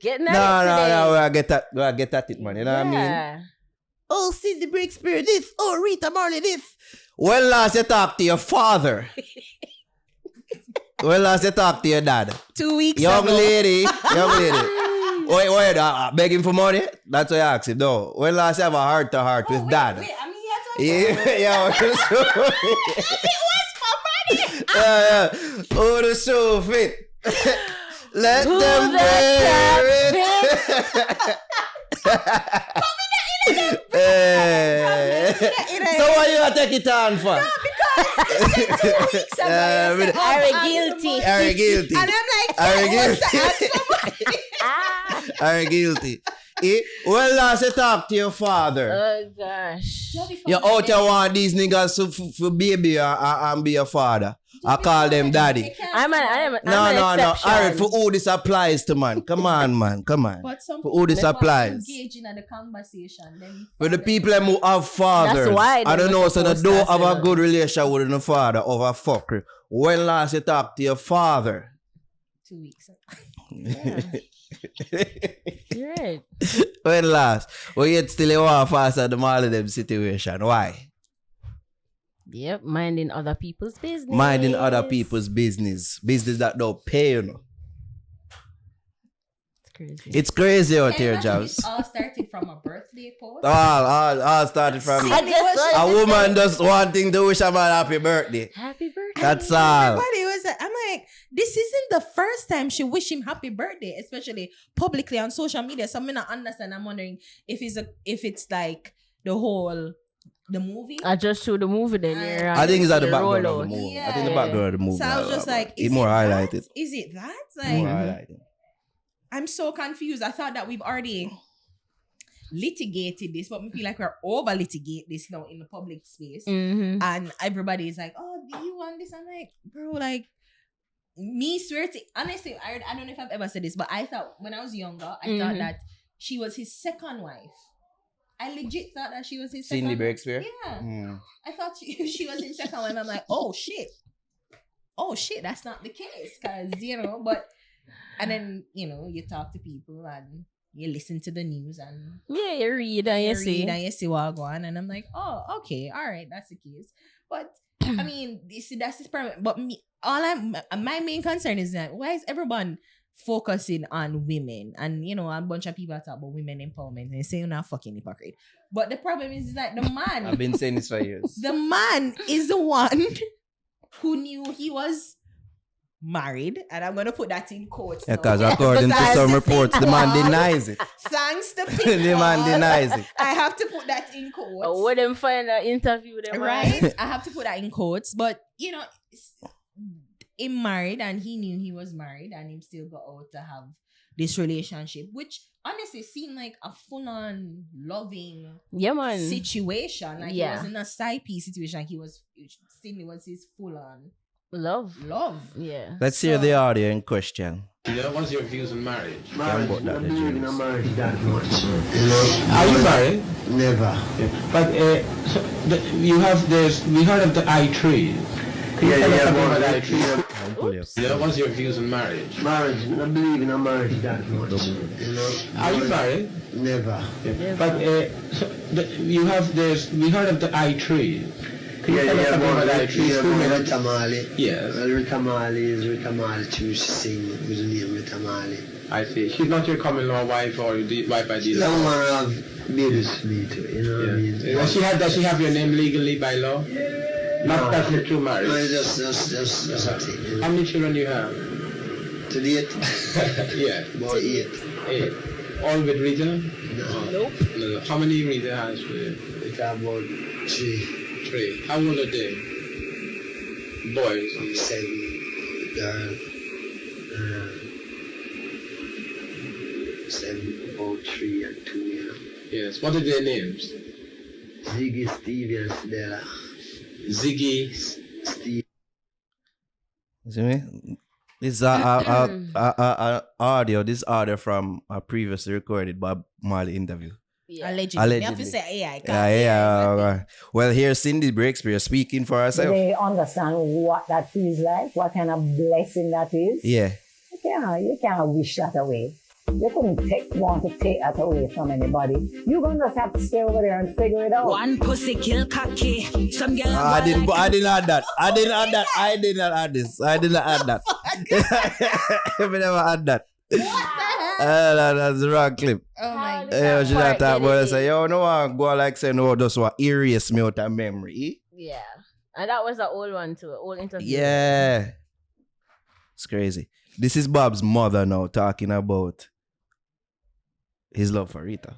getting at it today. No, I get that it, man. You know what I mean? Oh, Cindy Breakspeare this. Oh, Rita Marley this. When last you talk to your father? When last you talk to your dad? 2 weeks young ago. lady. Wait, begging for money? That's what I asked him. No. When last you have a heart-to-heart with dad? Wait, I mean, Yeah. it was for money. Oh, the show fit. Let them wear it. So why you gonna take it on for? No, because you said 2 weeks ago. Are guilty. Are guilty. And I'm like, Are guilty. somebody. Are guilty. Well, last you talk to your father. Oh gosh. You out you want these niggas to baby and be your father. I call them daddy. I'm an No. exception. Alright, for who this applies to, man. Come on, man. Come on. But some For who this applies. engaging in the conversation. Then For the people who have fathers, That's why I they don't were know, so they supposed don't to have a say good relation with the father over a fucker. When last you talk to your father? 2 weeks ago. You're right. When last? Well, yet still you want fast at the Marley them situation. Why? Yep, minding other people's business. Minding other people's business. Business that don't pay, you know. It's crazy. It's crazy out here, And Jobs. it all started from a birthday post. All started from a woman just wanting to wish a man happy birthday. Happy birthday. That's all. Everybody was like, I'm like, this isn't the first time she wish him happy birthday, especially publicly on social media. So I'm not understand. I'm wondering if it's like the movie. I just showed the movie then. I think it's at the background of rollout. the movie. Yeah. I think the background of the movie. So I was just like, it's is more it highlighted. that? Is it that? More Like, highlighted. I'm so confused. I thought that we've already litigated this, but we feel like we're over litigate this now in the public space. Mm-hmm. And everybody's like, oh, do you want this? I'm like, bro, like, me swear to, honestly, I don't know if I've ever said this, but I thought when I was younger, I thought that she was his second wife. I legit thought that she was his Cindy second wife. Breakspeare? Yeah. I thought she was his second wife. I'm like, oh shit, that's not the case. Cause, but, and then, you talk to people and you listen to the news and Yeah, you read and you see. and you see what go on, and I'm like, oh, okay, all right, that's the case. But I mean, you see, that's his permit. But my main concern is that why is everyone focusing on women? And a bunch of people talk about women empowerment and they say you're not fucking hypocrite. But the problem is that the man, I've been saying this for years. the man is the one who knew he was married, and I'm gonna put that in quotes. Yeah, because according to some reports, the man denies it. Thanks to people. The man denies it. I have to put that in quotes. Would them find an interview with them, Right? I have to put that in quotes. But, him married and he knew he was married and him still got out to have this relationship, which honestly seemed like a full-on loving situation. Like he wasn't a side piece situation. Cindy was his full-on love. Yeah. Let's hear the audio in question. What's your views on marriage? Marriage, I don't believe in marriage that much. Are you married? Never. Yeah. But we heard of the I-tree. What's your views on marriage? Marriage, I believe in a marriage that much. Are you married? Never. Yeah. But we heard of the I-tree. Rita Marley. Yes. Well, Rita Marley is Rita Marley to sing with the name Rita Marley. I see. She's not your common law wife or wife by deal. Some man have babies with me too, what I mean? Does she have your name legally by law? Not that you're true marriage. No, just a thing. How many children do you have? To date? Yeah. About 8. 8. All with Rita? No. Nope. No. How many Rita has for you? It about 3. 3. How old are they? Boys? 7. Girl. 7, about 3 and 2, Yes. What are their names? Ziggy, Stevie, and Stella. Ziggy. Steve. See me? This is audio. This audio from a previously recorded Bob Marley interview. Yeah. Allegedly. You have to say AI. Yeah. Well, here's Cindy Breakspeare speaking for herself. They understand what that feels like, what kind of blessing that is. Yeah. You can't wish that away. You couldn't want to take that away from anybody. You're gonna just have to stay over there and figure it out. One pussy kill cocky. Some girl. I didn't add that. I did not add this. I did not add that. I never add that. That's the wrong clip. Oh my god. Yeah, she not talk about it. Say, yo, no one go like say no, just want erase me out of memory. Yeah. And that was an old one too. Old interview. Yeah. It's crazy. This is Bob's mother now talking about his love for Rita.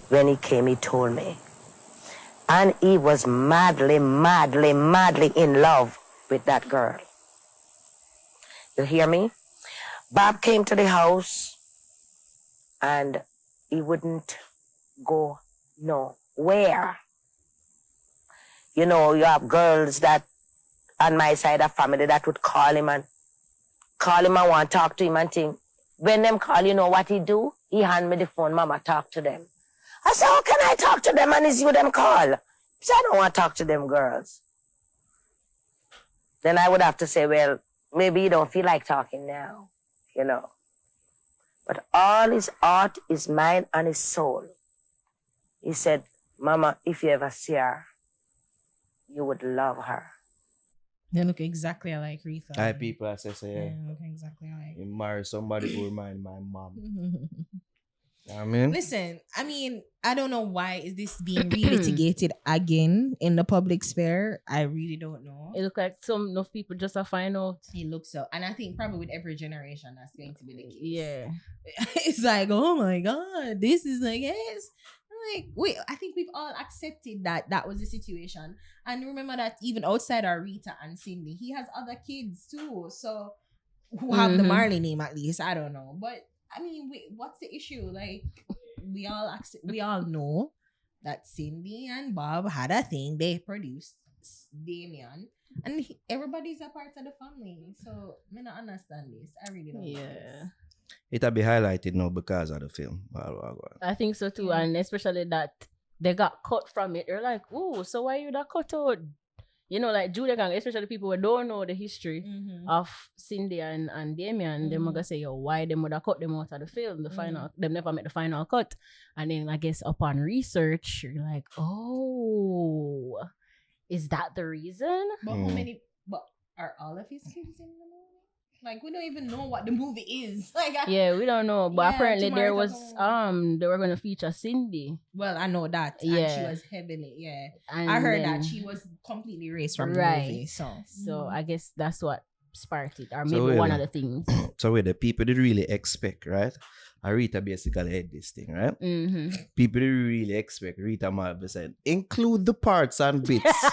When he came, he told me. And he was madly, madly, madly in love with that girl. You hear me? Bob came to the house and he wouldn't go nowhere. You know, you have girls that on my side of family that would call him and want to talk to him and think. When them call, you know what he do? He hand me the phone, Mama, talk to them. I said, how can I talk to them and it's you them call? He said, I don't want to talk to them girls. Then I would have to say, well, maybe you don't feel like talking now, you know. But all his heart, his mind, and his soul. He said, Mama, if you ever see her, you would love her. They look exactly like Rita. Hi, people, I say, They look exactly like. you marry somebody who remind my mom. I mean, Listen, I mean, I don't know why is this being relitigated again in the public sphere. I really don't know. It look like some enough people just are find out. It looks so, and I think probably with every generation that's going to be the case. Yeah. It's like, oh my god, this is like yes. Like, wait, I think we've all accepted that was the situation. And remember that even outside our Rita and Cindy, he has other kids too. So who have the Marley name at least. I don't know. But I mean, wait, what's the issue? Like, we all know that Cindy and Bob had a thing. They produced Damien. And everybody's a part of the family. So I don't understand this. I really don't. Yeah. it'll be highlighted now because of the film. I think so too. And especially that they got cut from it. They're like, oh, so why you that cut out? You know, like Julia Gang, especially people who don't know the history of Cindy and Damien, them gonna say, yo, why them would have cut them out of the film, the final, them never made the final cut. And then I guess upon research, you're like, oh, is that the reason? But how many, but are all of his kids in the movie? Like, we don't even know what the movie is. Like, Yeah, we don't know. But Yeah, apparently there Tamara was, don't they were gonna feature Cindy. well, I know that. Yeah. And she was heavily, And I heard then- that she was completely erased from the Right. movie. So I guess that's what sparked it. Or So maybe one really- of the things. So where the people did really expect, right? Rita basically had this thing, right? People did really expect Rita Marley said, include the parts and bits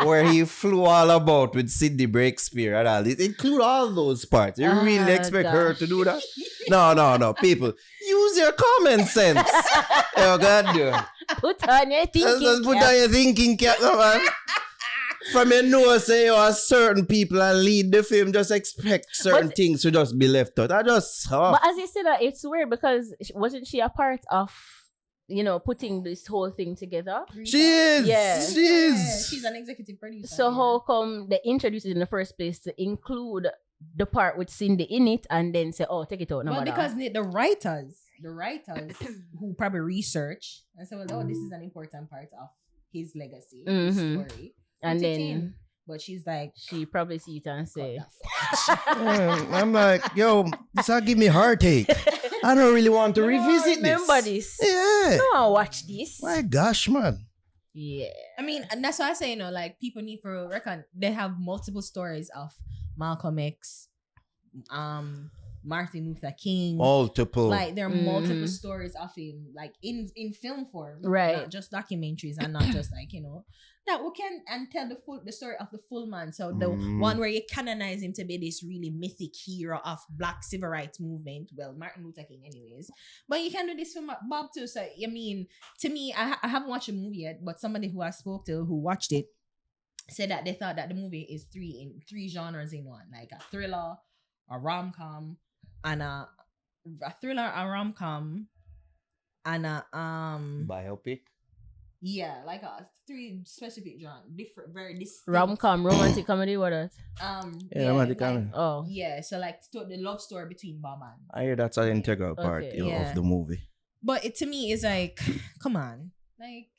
where he flew all about with Cindy Breakspeare and all this. Include all those parts. You really expect her to do that? No. People, use your common sense. Oh, God, dude. Put on your thinking Just put on your thinking cap, man. From your nose, say you are certain people and lead the film, just expect certain things to just be left out. But as you said, it's weird because wasn't she a part of, putting this whole thing together? She is. Yeah. She is. she's an executive producer. So how come they introduced it in the first place to include the part with Cindy in it and then say, oh, take it out? No Well, matter. because the writers who probably research and say, well, oh, this is an important part of his legacy, his story. And Put it then in. But she's like, she probably see it and say, I'm like, yo, this will give me heartache. I don't really want to revisit remember this. Yeah. No, watch this. My gosh, man. Yeah. I mean, and that's why I say, like, people need to reckon they have multiple stories of Malcolm X, Martin Luther King. Multiple. Like, there are multiple stories of him, like, in film form. Right. Not just documentaries and not just, like, that we can and tell the story of the full man. So the one where you canonize him to be this really mythic hero of Black civil rights movement. Well, Martin Luther King, anyways. But you can do this for Bob too. So I mean, to me, I haven't watched the movie yet, but somebody who I spoke to who watched it said that they thought that the movie is three genres in one, like a thriller, a rom-com, and a thriller, a rom-com, and a Biopic. Yeah, like 3 specific genres, different, very distinct. Rom-com, romantic comedy, what else? Romantic comedy. Oh. Yeah, so like the love story between Bob and. I hear that's an integral part Okay. of the movie. But it to me is like, come on, like,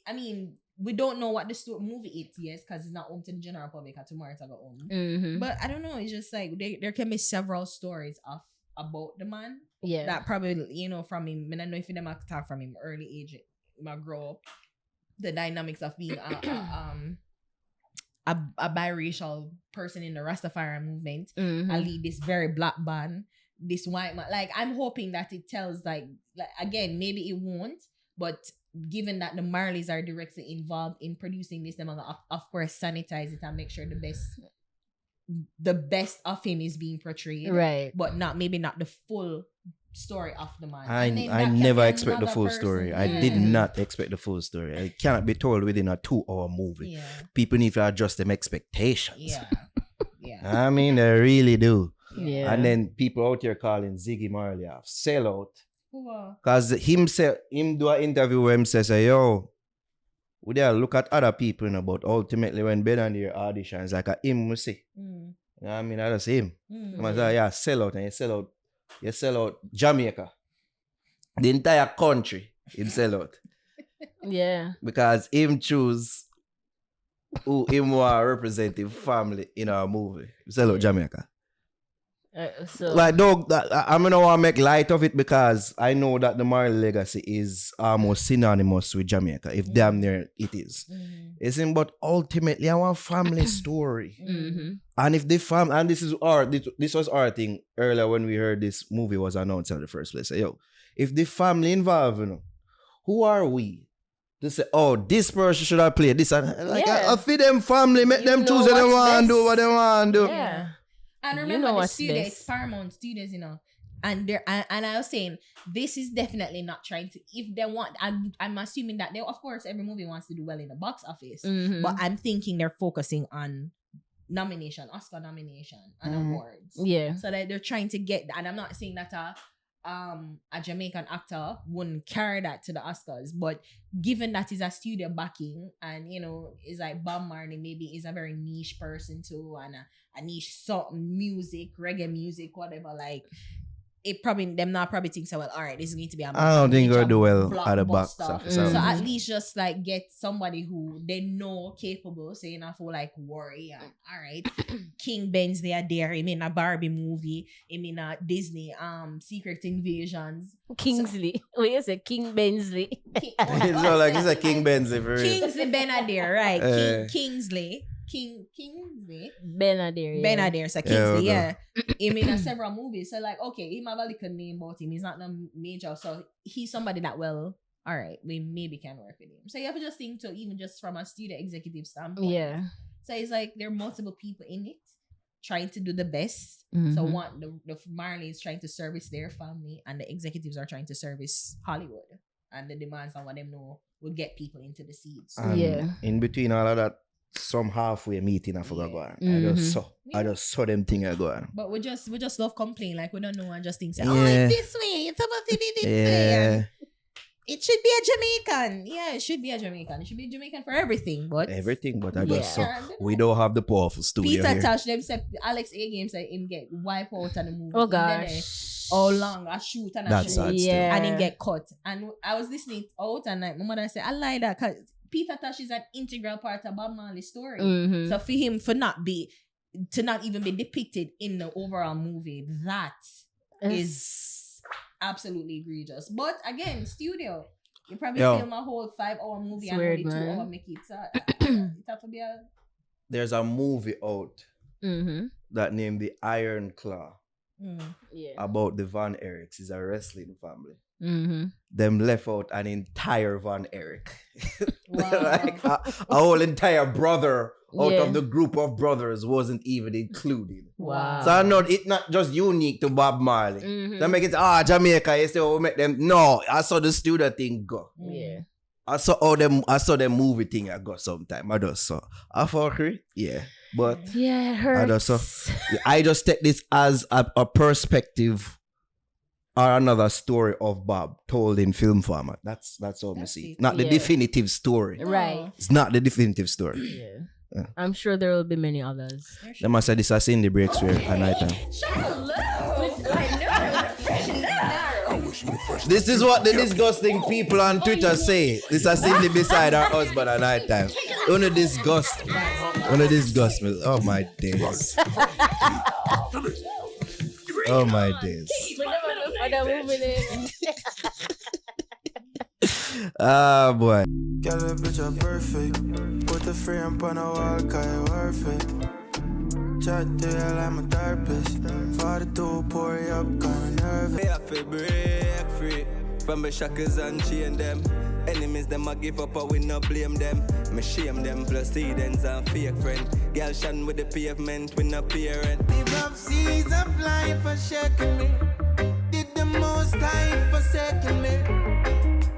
I mean, we don't know what the movie is, yes, because it's not home to the general public. And tomorrow it's about home. Mm-hmm. But I don't know. It's just like there can be several stories about the man. Yeah. That probably, you know, from him. I don't know if them talk from him early age, my grow up, the dynamics of being a biracial person in the Rastafari movement. Mm-hmm. I lead this very black band, this white man. Like, I'm hoping that it tells, like again, maybe it won't, but given that the Marleys are directly involved in producing this, they're gonna of course sanitize it and make sure the best of him is being portrayed, right? But maybe not the full story of the man. I never expect the full story. I did not expect the full story. It cannot be told within a 2-hour movie. Yeah. People need to adjust them expectations. Yeah. I mean, they really do. Yeah. And then people out here calling Ziggy Marley a sellout. Wow. Because him do an interview where him says, yo, we there look at other people, you know, but ultimately when Ben and their auditions, like a him we see. You know what I mean? I just him. I say, yeah, sellout, and you sell out Jamaica. The entire country, him sell out. Yeah. Because him choose who him want representative family in our movie. Him sell out Jamaica. So Like, dog, I'm gonna want to make light of it because I know that the Marley legacy is almost synonymous with Jamaica, if damn near it is. Isn't, but ultimately I want family story. Mm-hmm. And if the and this was our thing earlier when we heard this movie was announced in the first place. Say, yo, if the family involved, you know, who are we to say, oh, this person should have played this? And like, I feed them family, make them choose what they want to do, what they want to do. Yeah. And remember, the studio, it's Paramount Studios, you know. And I was saying, this is definitely not trying to, if they want, I'm assuming that they, of course, every movie wants to do well in the box office. Mm-hmm. But I'm thinking they're focusing on Oscar nomination and awards. Yeah. So that they're trying to get, and I'm not saying that a Jamaican actor wouldn't carry that to the Oscars, but given that is a studio backing, and you know, it's like Bob Marley maybe is a very niche person too, and a niche music, reggae music, whatever, like it probably them not probably think so, well, all right, this is going to be a I don't think it'll do well at the box office. So at least just like get somebody who they know capable, say enough for like Warrior. All right. King Bensley are there. Him in a Barbie movie. Him in a Disney Secret Invasions. Kingsley. Wait, you say King Bensley. It's not like it's a King Bensley for real. Kingsley Benadir, right? Kingsley. Benadir, so Kingsley, yeah. Him in several movies. So like, okay, he have a little name about him. He's not no major. So he's somebody that, well, all right, we maybe can work with him. So you have to just think to, even just from a studio executive standpoint. Yeah. So it's like there are multiple people in it trying to do the best. Mm-hmm. So the Marley is trying to service their family, and the executives are trying to service Hollywood. And the demands on what them know will get people into the seats. And in between all of that, some halfway meeting I forgot going. I just saw them thing I go. But we just love complain, like we don't know and just think say, Yeah. oh, it's this way, it's supposed to be this way. It should be a Jamaican. Yeah, it should be a Jamaican. It should be a Jamaican for everything, but I just saw we don't have the powerful studio Peter here. Tosh them said Alex A Game said him get wiped out of the movie. Oh gosh. How long a shoot and a That's shoot. sad still. Yeah. And him get cut. And I was listening out and like my mother said, I like that because Peter Tosh is an integral part of Bob Marley's story. Mm-hmm. So for him to not even be depicted in the overall movie, that is absolutely egregious. But again, studio, you probably film a whole 5-hour movie and only 2 hours make it. So it have to be There's a movie out that named The Iron Claw about the Van Eriks. It's a wrestling family. Mm-hmm. Them left out an entire Van Erik. Wow. Like a whole entire brother out of the group of brothers wasn't even included. Wow. So I know it's not just unique to Bob Marley. They make it, Jamaica, you say, we make them. No, I saw the studio thing go. Yeah. I saw them movie thing I got sometime. I just saw. I fuck it. Yeah. But yeah, it hurts. I just take this as a perspective or another story of Bob told in film format. That's how I see it. Not the definitive story. Right. It's not the definitive story. Yeah. I'm sure there will be many others. They must say this is Cindy Breakspeare at night time. This is what the disgusting people on Twitter say. This is Cindy beside her husband at night time. Only disgust. Only disgust me. Oh my days. Oh my days. Ah boy. Girl, a bitch are perfect. Put the frame on a wall, cause you worth it. Chat to you like my therapist. 42, pour you up, kinda nervous. I feel break free from the shackles and chain them. Enemies them I give up, I will not blame them. Me shame them, plus heathens and fake friend. Girl shine with the pavement, with no parent. The rough seas of life are shaking me. Did the most time forsaken me.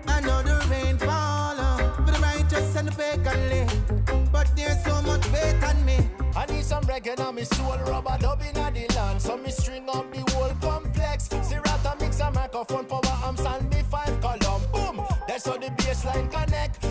I know the rain fall for the righteous and the pagan, but there's so much weight on me. I need some reggae on me soul, rubber dub in the land. So me string up the whole complex. Sirata mix a microphone, power amps and me 5 column. Boom, that's how the bassline connect.